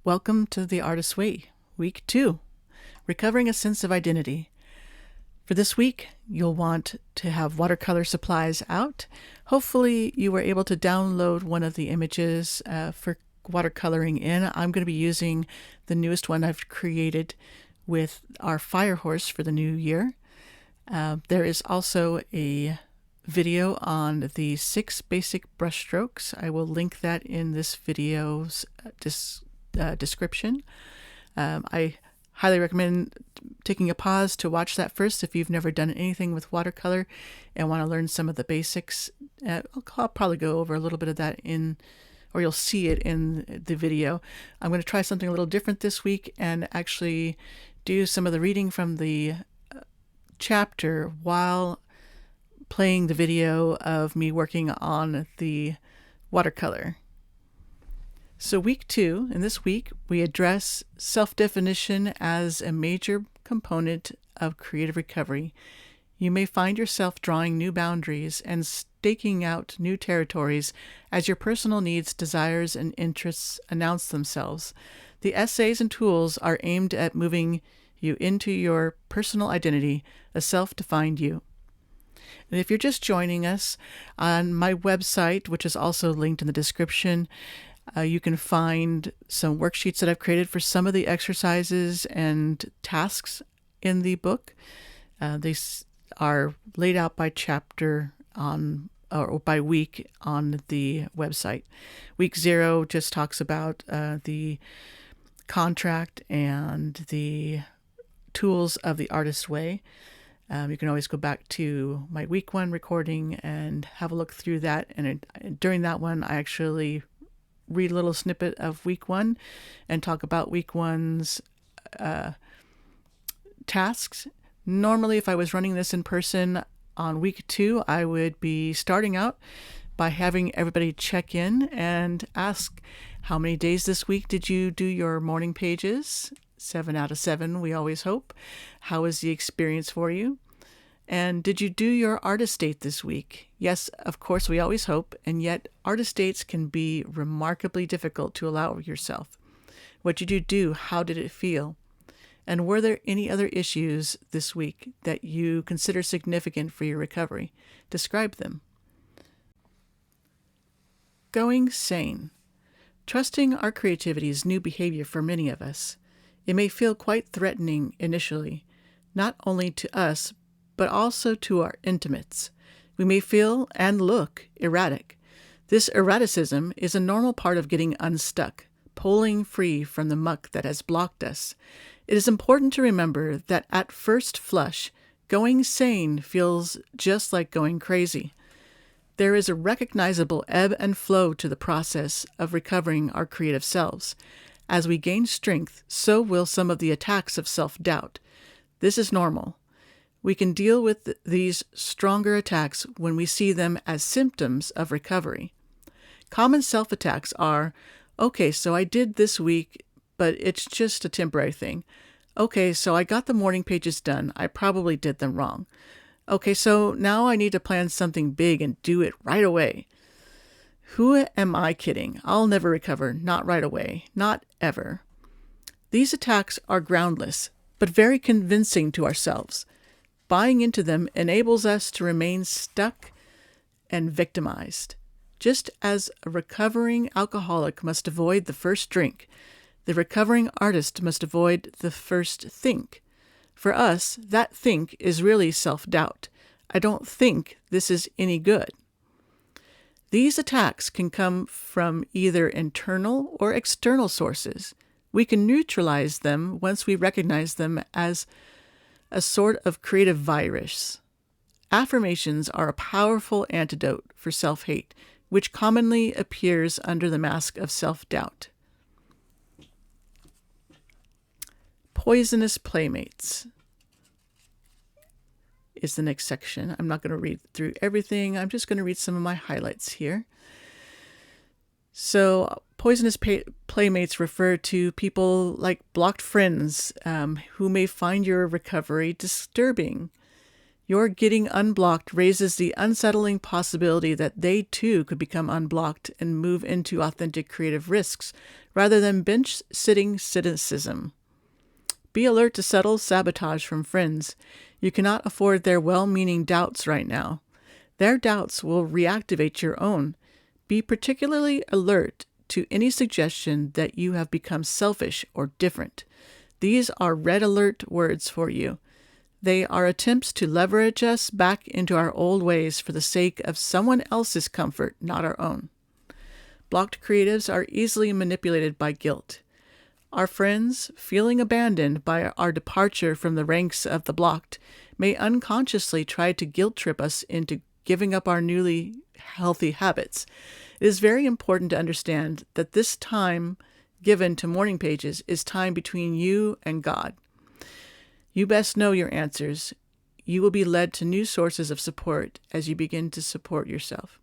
Welcome to The Artist's Way, Week 2, Recovering a Sense of Identity. For this week, you'll want to have watercolor supplies out. Hopefully, you were able to download one of the images for watercoloring in. I'm going to be using the newest one I've created with our fire horse for the new year. There is also a video on the 6 basic brushstrokes. I will link that in this video's description. I highly recommend taking a pause to watch that first if you've never done anything with watercolor and want to learn some of the basics. I'll probably go over a little bit of that or you'll see it in the video. I'm going to try something a little different this week and actually do some of the reading from the chapter while playing the video of me working on the watercolor. So week 2, in this week, we address self-definition as a major component of creative recovery. You may find yourself drawing new boundaries and staking out new territories as your personal needs, desires, and interests announce themselves. The essays and tools are aimed at moving you into your personal identity, a self-defined you. And if you're just joining us, on my website, which is also linked in the description, you can find some worksheets that I've created for some of the exercises and tasks in the book. These are laid out by chapter or by week on the website. Week 0 just talks about the contract and the tools of the artist's way. You can always go back to my week 1 recording and have a look through that. And during that one, I actually read a little snippet of week 1 and talk about week 1's tasks. Normally, if I was running this in person on week 2, I would be starting out by having everybody check in and ask, how many days this week did you do your morning pages? 7 out of 7, we always hope. How was the experience for you? And did you do your artist date this week? Yes, of course, we always hope, and yet artist dates can be remarkably difficult to allow yourself. What did you do? How did it feel? And were there any other issues this week that you consider significant for your recovery? Describe them. Going sane. Trusting our creativity is new behavior for many of us. It may feel quite threatening initially, not only to us, but also to our intimates. We may feel and look erratic. This erraticism is a normal part of getting unstuck, pulling free from the muck that has blocked us. It is important to remember that at first flush, going sane feels just like going crazy. There is a recognizable ebb and flow to the process of recovering our creative selves. As we gain strength, so will some of the attacks of self-doubt. This is normal. We can deal with these stronger attacks when we see them as symptoms of recovery. Common self-attacks are, okay, so I did this week, but it's just a temporary thing. Okay, so I got the morning pages done. I probably did them wrong. Okay, so now I need to plan something big and do it right away. Who am I kidding? I'll never recover, not right away, not ever. These attacks are groundless, but very convincing to ourselves. Buying into them enables us to remain stuck and victimized. Just as a recovering alcoholic must avoid the first drink, the recovering artist must avoid the first think. For us, that think is really self-doubt. I don't think this is any good. These attacks can come from either internal or external sources. We can neutralize them once we recognize them as a sort of creative virus. Affirmations are a powerful antidote for self-hate, which commonly appears under the mask of self-doubt. Poisonous playmates is the next section. I'm not going to read through everything. I'm just going to read some of my highlights here. So poisonous playmates refer to people like blocked friends who may find your recovery disturbing. Your getting unblocked raises the unsettling possibility that they too could become unblocked and move into authentic creative risks rather than bench-sitting cynicism. Be alert to subtle sabotage from friends. You cannot afford their well-meaning doubts right now. Their doubts will reactivate your own. Be particularly alert to any suggestion that you have become selfish or different. These are red alert words for you. They are attempts to leverage us back into our old ways for the sake of someone else's comfort, not our own. Blocked creatives are easily manipulated by guilt. Our friends, feeling abandoned by our departure from the ranks of the blocked, may unconsciously try to guilt trip us into giving up our newly healthy habits. It is very important to understand that this time given to morning pages is time between you and God. You best know your answers. You will be led to new sources of support as you begin to support yourself.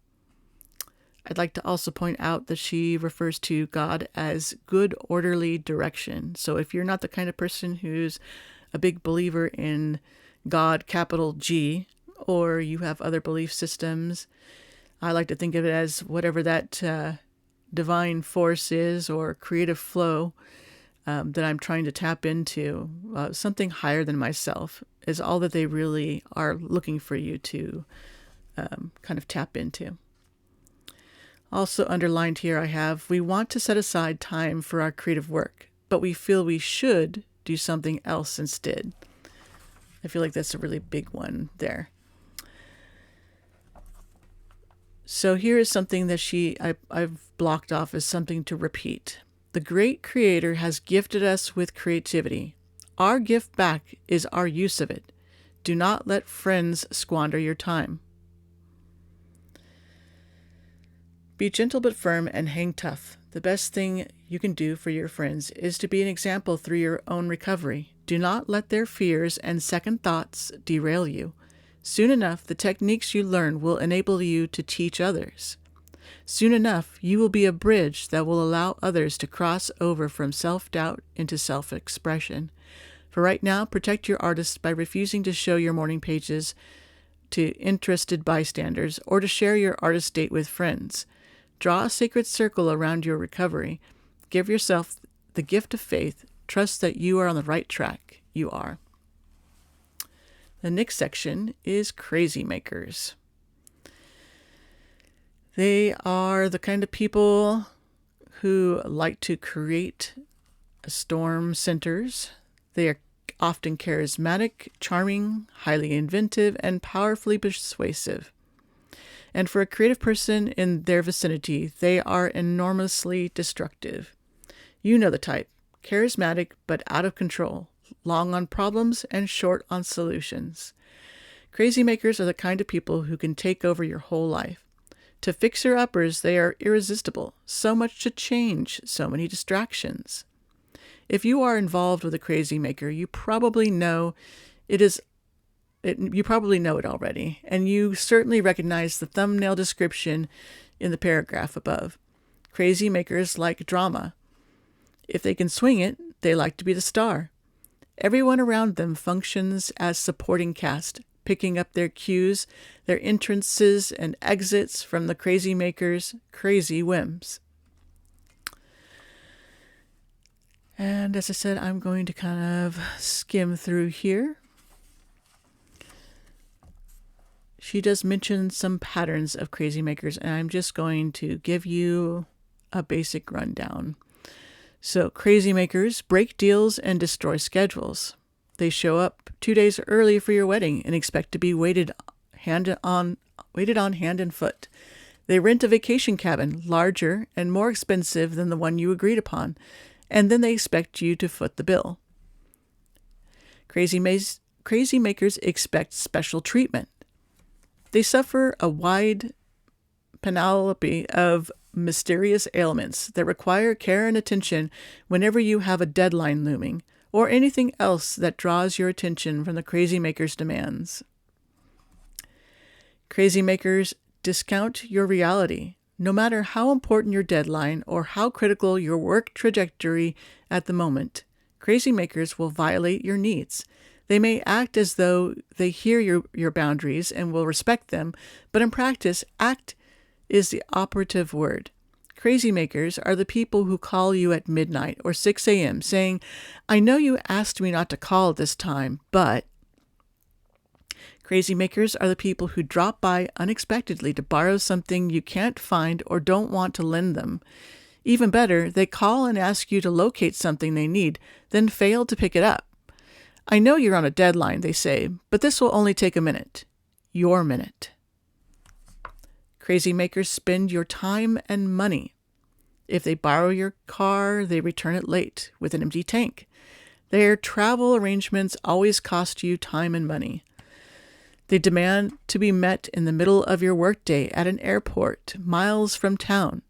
I'd like to also point out that she refers to God as good, orderly direction. So if you're not the kind of person who's a big believer in God, capital G, or you have other belief systems, I like to think of it as whatever that divine force is or creative flow that I'm trying to tap into, something higher than myself, is all that they really are looking for you to kind of tap into. Also underlined here I have, we want to set aside time for our creative work, but we feel we should do something else instead. I feel like that's a really big one there. So here is something that I've blocked off as something to repeat. The great creator has gifted us with creativity. Our gift back is our use of it. Do not let friends squander your time. Be gentle but firm and hang tough. The best thing you can do for your friends is to be an example through your own recovery. Do not let their fears and second thoughts derail you. Soon enough, the techniques you learn will enable you to teach others. Soon enough, you will be a bridge that will allow others to cross over from self-doubt into self-expression. For right now, protect your artist by refusing to show your morning pages to interested bystanders or to share your artist date with friends. Draw a sacred circle around your recovery. Give yourself the gift of faith. Trust that you are on the right track. You are. The next section is crazy makers. They are the kind of people who like to create storm centers. They are often charismatic, charming, highly inventive, and powerfully persuasive. And for a creative person in their vicinity, they are enormously destructive. You know the type. Charismatic but out of control. Long on problems and short on solutions. Crazy makers are the kind of people who can take over your whole life. To fixer-uppers, they are irresistible. So much to change, so many distractions. If you are involved with a crazy maker, you probably know it already, and you certainly recognize the thumbnail description in the paragraph above. Crazy makers like drama. If they can swing it, they like to be the star. Everyone around them functions as supporting cast, picking up their cues, their entrances and exits from the crazy maker's crazy whims. And as I said, I'm going to kind of skim through here. She does mention some patterns of crazy makers, and I'm just going to give you a basic rundown. So crazy makers break deals and destroy schedules. They show up 2 days early for your wedding and expect to be waited on hand and foot. They rent a vacation cabin, larger and more expensive than the one you agreed upon, and then they expect you to foot the bill. Crazy makers expect special treatment. They suffer a wide panoply of mysterious ailments that require care and attention whenever you have a deadline looming, or anything else that draws your attention from the crazy maker's demands. Crazy makers discount your reality. No matter how important your deadline or how critical your work trajectory at the moment, crazy makers will violate your needs. They may act as though they hear your boundaries and will respect them, but in practice, act is the operative word. Crazy makers are the people who call you at midnight or 6 a.m. saying, "I know you asked me not to call at this time, but..." Crazy makers are the people who drop by unexpectedly to borrow something you can't find or don't want to lend them. Even better, they call and ask you to locate something they need, then fail to pick it up. "I know you're on a deadline," they say, "but this will only take a minute." Your minute. Crazy makers spend your time and money. If they borrow your car, they return it late with an empty tank. Their travel arrangements always cost you time and money. They demand to be met in the middle of your workday at an airport, miles from town.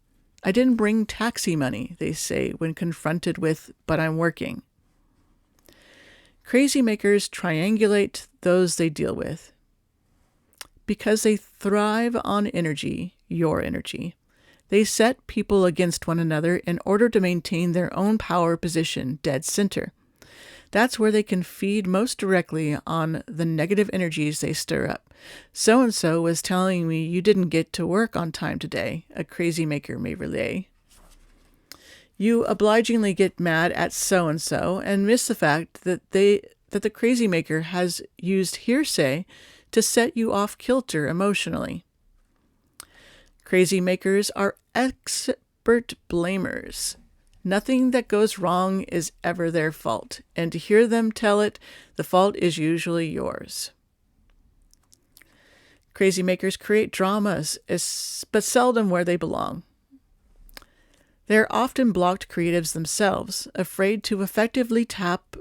"I didn't bring taxi money," they say when confronted with, "but I'm working." Crazy makers triangulate those they deal with. Because they thrive on energy, your energy, they set people against one another in order to maintain their own power position dead center. That's where they can feed most directly on the negative energies they stir up. "So-and-so was telling me you didn't get to work on time today," a crazy maker may relay. You obligingly get mad at so-and-so and miss the fact that the crazy maker has used hearsay to set you off kilter emotionally. Crazy makers are expert blamers. Nothing that goes wrong is ever their fault, and to hear them tell it, the fault is usually yours. Crazy makers create dramas, but seldom where they belong. They are often blocked creatives themselves, afraid to effectively tap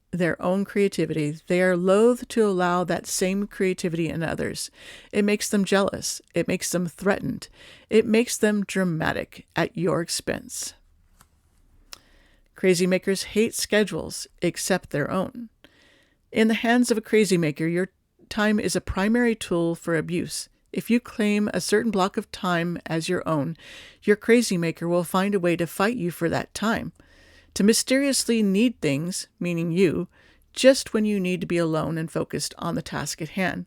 their own creativity. They are loath to allow that same creativity in others. It makes them jealous. It makes them threatened. It makes them dramatic at your expense. Crazy makers hate schedules, except their own. In the hands of a crazy maker, your time is a primary tool for abuse. If you claim a certain block of time as your own, your crazy maker will find a way to fight you for that time, to mysteriously need things, meaning you, just when you need to be alone and focused on the task at hand.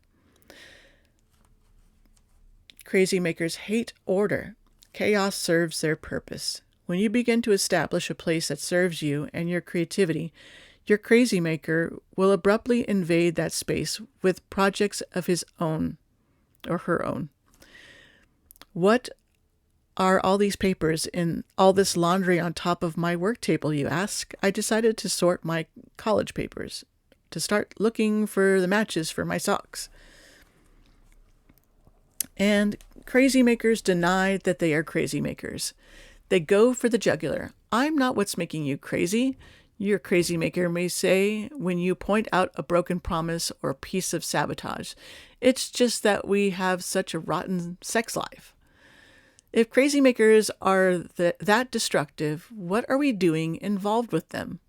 Crazy makers hate order. Chaos serves their purpose. When you begin to establish a place that serves you and your creativity, your crazy maker will abruptly invade that space with projects of his own or her own. What are all these papers in all this laundry on top of my work table, you ask? I decided to sort my college papers, to start looking for the matches for my socks. And crazy makers deny that they are crazy makers. They go for the jugular. "I'm not what's making you crazy," your crazy maker may say when you point out a broken promise or a piece of sabotage. "It's just that we have such a rotten sex life." If crazy makers are that destructive, what are we doing involved with them?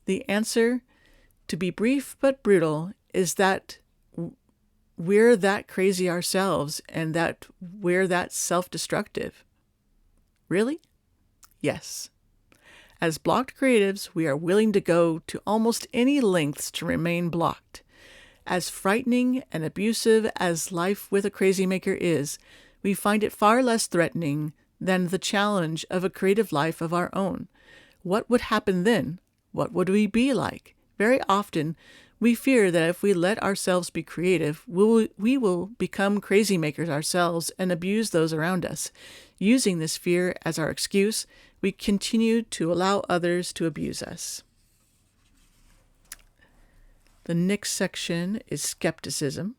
The answer, to be brief but brutal, is that we're that crazy ourselves and that we're that self-destructive. Really? Yes. As blocked creatives, we are willing to go to almost any lengths to remain blocked. As frightening and abusive as life with a crazy maker is, we find it far less threatening than the challenge of a creative life of our own. What would happen then? What would we be like? Very often, we fear that if we let ourselves be creative, we will become crazy makers ourselves and abuse those around us. Using this fear as our excuse, we continue to allow others to abuse us. The next section is skepticism.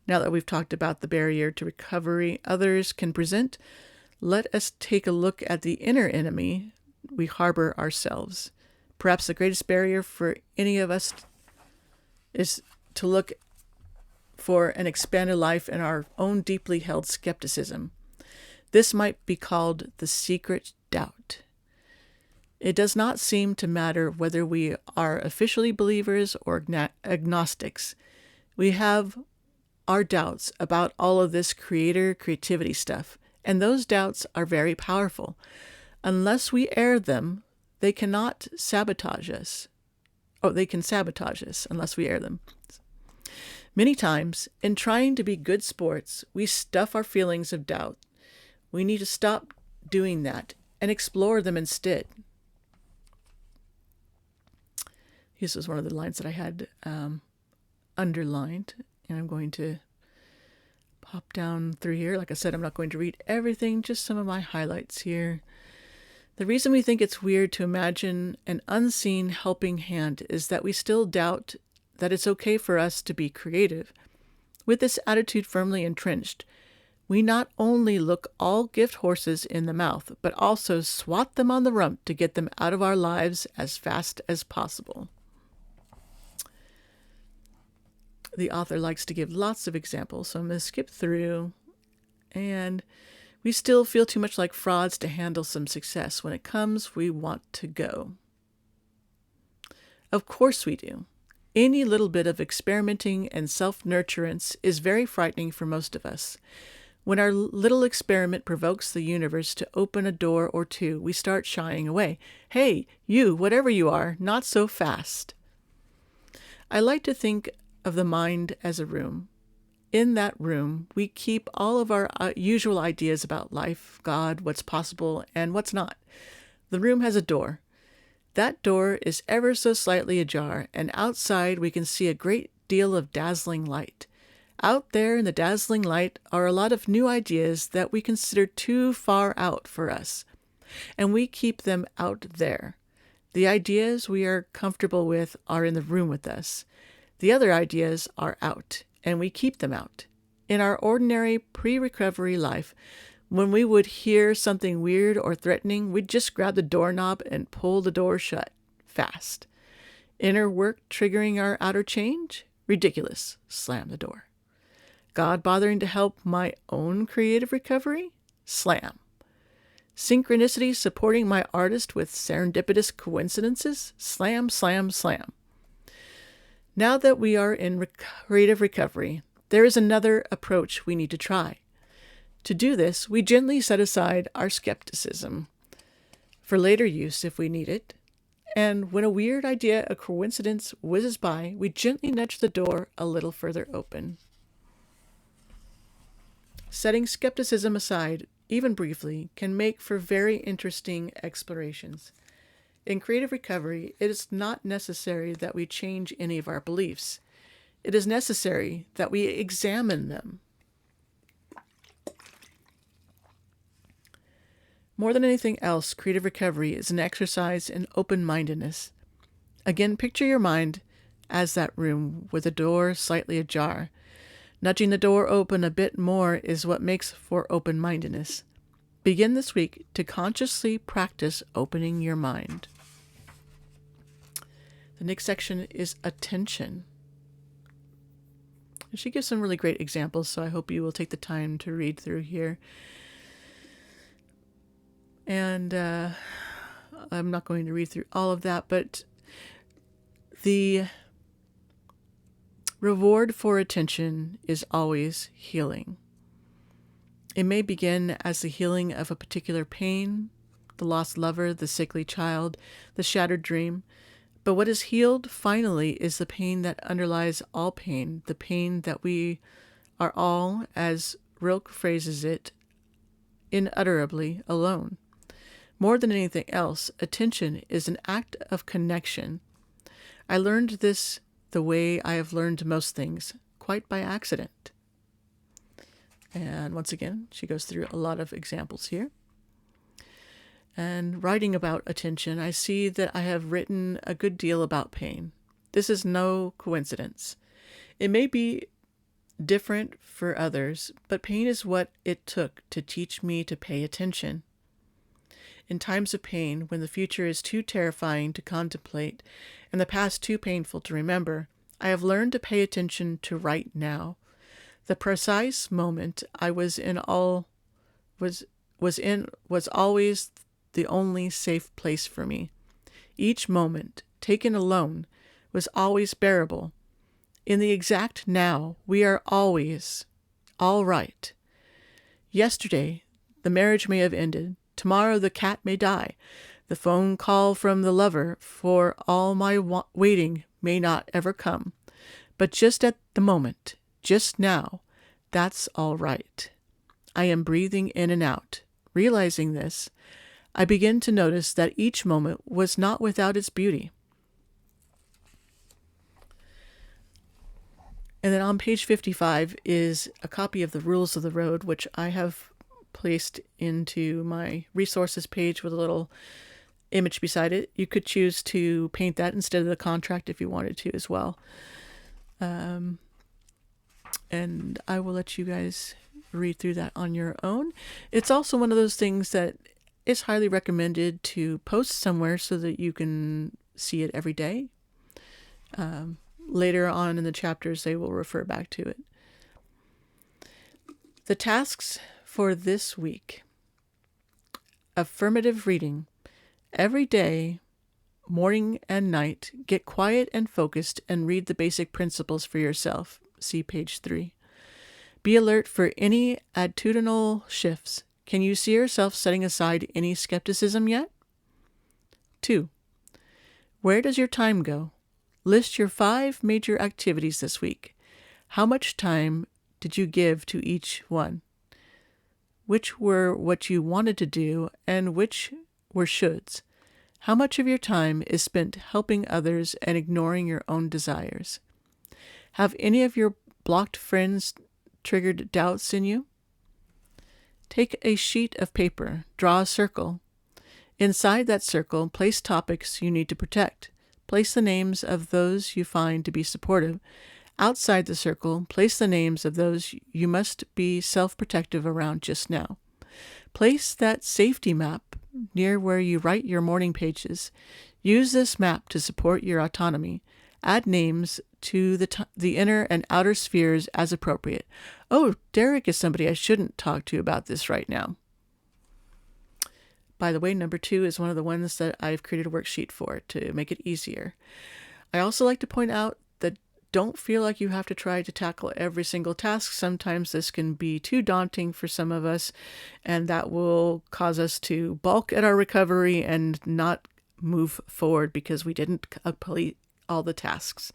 Now that we've talked about the barrier to recovery others can present, let us take a look at the inner enemy we harbor ourselves. Perhaps the greatest barrier for any of us is to look for an expanded life in our own deeply held skepticism. This might be called the secret doubt. It does not seem to matter whether we are officially believers or agnostics. We have our doubts about all of this creativity stuff, and those doubts are very powerful. Unless we air them, they cannot sabotage us. Oh, they can sabotage us unless we air them. Many times, in trying to be good sports, we stuff our feelings of doubt. We need to stop doing that and explore them instead. This was one of the lines that I had underlined, and I'm going to pop down through here. Like I said, I'm not going to read everything, just some of my highlights here. The reason we think it's weird to imagine an unseen helping hand is that we still doubt that it's okay for us to be creative. With this attitude firmly entrenched, we not only look all gift horses in the mouth, but also swat them on the rump to get them out of our lives as fast as possible. The author likes to give lots of examples, so I'm going to skip through. And we still feel too much like frauds to handle some success. When it comes, we want to go. Of course we do. Any little bit of experimenting and self-nurturance is very frightening for most of us. When our little experiment provokes the universe to open a door or two, we start shying away. Hey, you, whatever you are, not so fast. I like to think of the mind as a room. In that room, we keep all of our usual ideas about life, God, what's possible, and what's not. The room has a door. That door is ever so slightly ajar, and outside we can see a great deal of dazzling light. Out there in the dazzling light are a lot of new ideas that we consider too far out for us, and we keep them out there. The ideas we are comfortable with are in the room with us. The other ideas are out, and we keep them out. In our ordinary pre-recovery life, when we would hear something weird or threatening, we'd just grab the doorknob and pull the door shut fast. Inner work triggering our outer change? Ridiculous. Slam the door. God bothering to help my own creative recovery? Slam. Synchronicity supporting my artist with serendipitous coincidences? Slam, slam, slam. Now that we are in creative recovery, there is another approach we need to try. To do this, we gently set aside our skepticism for later use if we need it. And when a weird idea, a coincidence whizzes by, we gently nudge the door a little further open. Setting skepticism aside, even briefly, can make for very interesting explorations. In creative recovery, it is not necessary that we change any of our beliefs. It is necessary that we examine them. More than anything else, creative recovery is an exercise in open-mindedness. Again, picture your mind as that room with the door slightly ajar. Nudging the door open a bit more is what makes for open-mindedness. Begin this week to consciously practice opening your mind. The next section is attention. And she gives some really great examples, so I hope you will take the time to read through here. And I'm not going to read through all of that, but the reward for attention is always healing. It may begin as the healing of a particular pain, the lost lover, the sickly child, the shattered dream. But what is healed finally is the pain that underlies all pain, the pain that we are all, as Rilke phrases it, unutterably alone. More than anything else, attention is an act of connection. I learned this the way I have learned most things, quite by accident. And once again, she goes through a lot of examples here. And writing about attention, I see that I have written a good deal about pain. This is no coincidence. It may be different for others, but pain is what it took to teach me to pay attention. In times of pain, when the future is too terrifying to contemplate and the past too painful to remember, I have learned to pay attention to right now. The precise moment I was in was always the only safe place for me. Each moment, taken alone, was always bearable. In the exact now, we are always all right. Yesterday, the marriage may have ended. Tomorrow, the cat may die. The phone call from the lover for all my waiting may not ever come. But just at the moment, just now, that's all right. I am breathing in and out. Realizing this, I begin to notice that each moment was not without its beauty. And then on page 55 is a copy of the Rules of the Road, which I have placed into my resources page with a little image beside it. You could choose to paint that instead of the contract if you wanted to as well. And I will let you guys read through that on your own. It's also one of those things that is highly recommended to post somewhere so that you can see it every day. Later on in the chapters, they will refer back to it. The tasks for this week. Affirmative reading. Every day, morning and night, get quiet and focused and read the basic principles for yourself. See page 3. Be alert for any attitudinal shifts. Can you see yourself setting aside any skepticism yet? 2. Where does your time go? List your 5 major activities this week. How much time did you give to each one? Which were what you wanted to do and which were shoulds? How much of your time is spent helping others and ignoring your own desires? Have any of your blocked friends triggered doubts in you? Take a sheet of paper, draw a circle. Inside that circle, place topics you need to protect. Place the names of those you find to be supportive. Outside the circle, place the names of those you must be self-protective around just now. Place that safety map near where you write your morning pages. Use this map to support your autonomy. Add names to the inner and outer spheres as appropriate. Oh, Derek is somebody I shouldn't talk to about this right now. By the way, number 2 is one of the ones that I've created a worksheet for to make it easier. I also like to point out that don't feel like you have to try to tackle every single task. Sometimes this can be too daunting for some of us, and that will cause us to balk at our recovery and not move forward because we didn't complete all the tasks.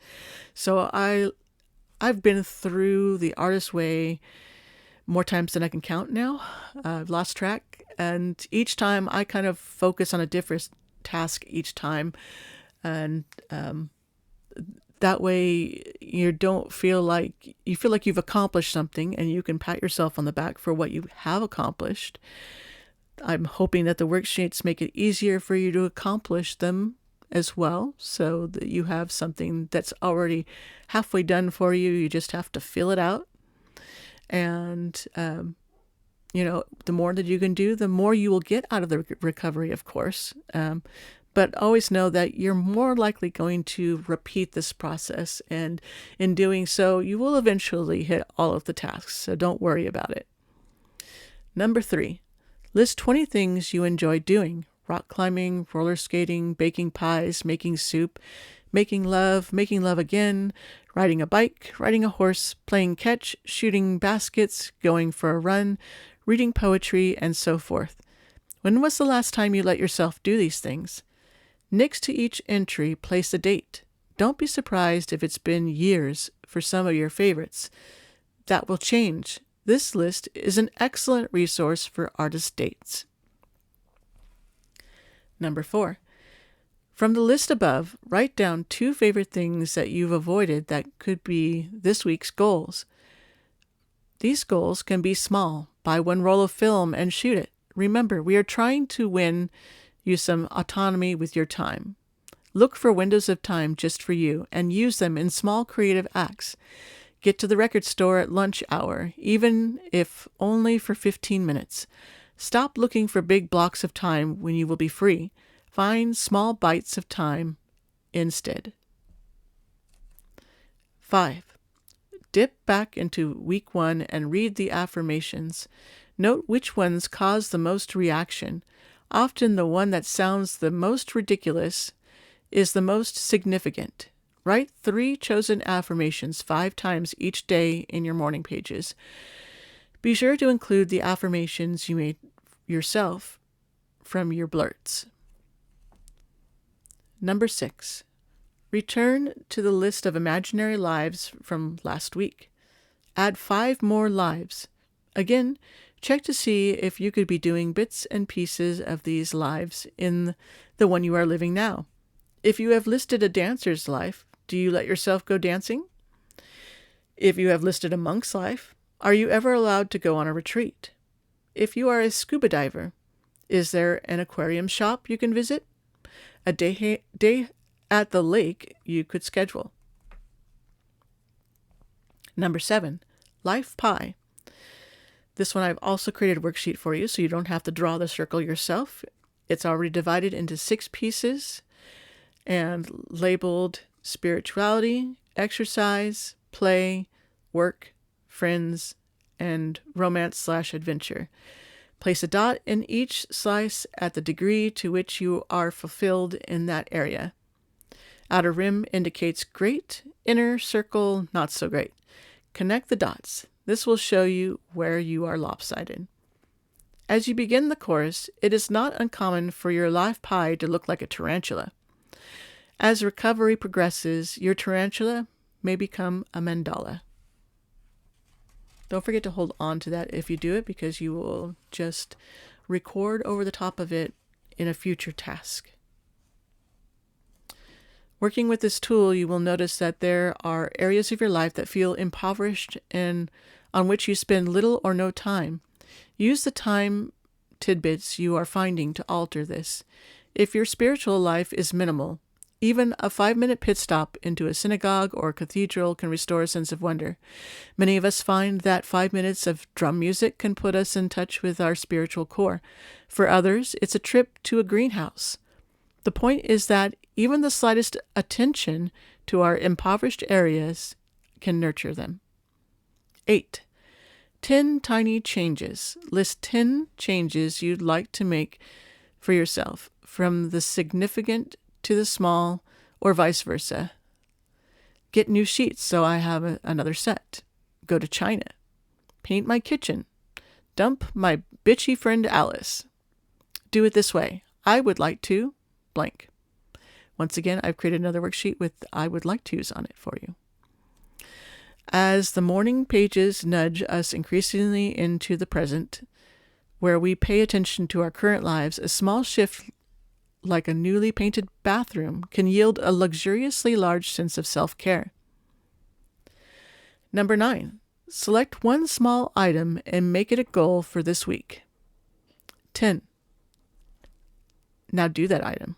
So I've been through the Artist Way more times than I can count now. I've lost track, and each time I kind of focus on a different task each time, and that way you don't feel like you've accomplished something, and you can pat yourself on the back for what you have accomplished. I'm hoping that the worksheets make it easier for you to accomplish them as well, so that you have something that's already halfway done for you. You just have to fill it out. And, the more that you can do, the more you will get out of the recovery, of course. But always know that you're more likely going to repeat this process. And in doing so, you will eventually hit all of the tasks. So don't worry about it. Number 3, list 20 things you enjoy doing. Rock climbing, roller skating, baking pies, making soup, making love again, riding a bike, riding a horse, playing catch, shooting baskets, going for a run, reading poetry, and so forth. When was the last time you let yourself do these things? Next to each entry, place a date. Don't be surprised if it's been years for some of your favorites. That will change. This list is an excellent resource for artist dates. Number 4. From the list above, write down 2 favorite things that you've avoided that could be this week's goals. These goals can be small. Buy 1 roll of film and shoot it. Remember, we are trying to win you some autonomy with your time. Look for windows of time just for you and use them in small creative acts. Get to the record store at lunch hour, even if only for 15 minutes. Stop looking for big blocks of time when you will be free. Find small bites of time instead. 5. Dip back into week 1 and read the affirmations. Note which ones cause the most reaction. Often the one that sounds the most ridiculous is the most significant. Write 3 chosen affirmations 5 times each day in your morning pages. Be sure to include the affirmations you made yourself from your blurts. Number 6. Return to the list of imaginary lives from last week. Add 5 more lives. Again, check to see if you could be doing bits and pieces of these lives in the one you are living now. If you have listed a dancer's life, do you let yourself go dancing? If you have listed a monk's life, are you ever allowed to go on a retreat? If you are a scuba diver, is there an aquarium shop you can visit? A day at the lake you could schedule. Number 7, Life Pie. This one I've also created a worksheet for you so you don't have to draw the circle yourself. It's already divided into 6 pieces and labeled spirituality, exercise, play, work, friends, and romance/adventure. Place a dot in each slice at the degree to which you are fulfilled in that area. Outer rim indicates great, inner circle not so great. Connect the dots. This will show you where you are lopsided. As you begin the course, it is not uncommon for your life pie to look like a tarantula. As recovery progresses, your tarantula may become a mandala. Don't forget to hold on to that if you do it, because you will just record over the top of it in a future task. Working with this tool, you will notice that there are areas of your life that feel impoverished and on which you spend little or no time. Use the time tidbits you are finding to alter this. If your spiritual life is minimal, even a 5-minute pit stop into a synagogue or cathedral can restore a sense of wonder. Many of us find that 5 minutes of drum music can put us in touch with our spiritual core. For others, it's a trip to a greenhouse. The point is that even the slightest attention to our impoverished areas can nurture them. 8. 10 tiny changes. List 10 changes you'd like to make for yourself, from the significant to the small, or vice versa. Get new sheets so I have another set. Go to China. Paint my kitchen. Dump my bitchy friend Alice. Do it this way. I would like to blank. Once again, I've created another worksheet with I would like to's on it for you. As the morning pages nudge us increasingly into the present, where we pay attention to our current lives, a small shift like a newly painted bathroom can yield a luxuriously large sense of self-care. Number 9, select one small item and make it a goal for this week. 10. Now do that item.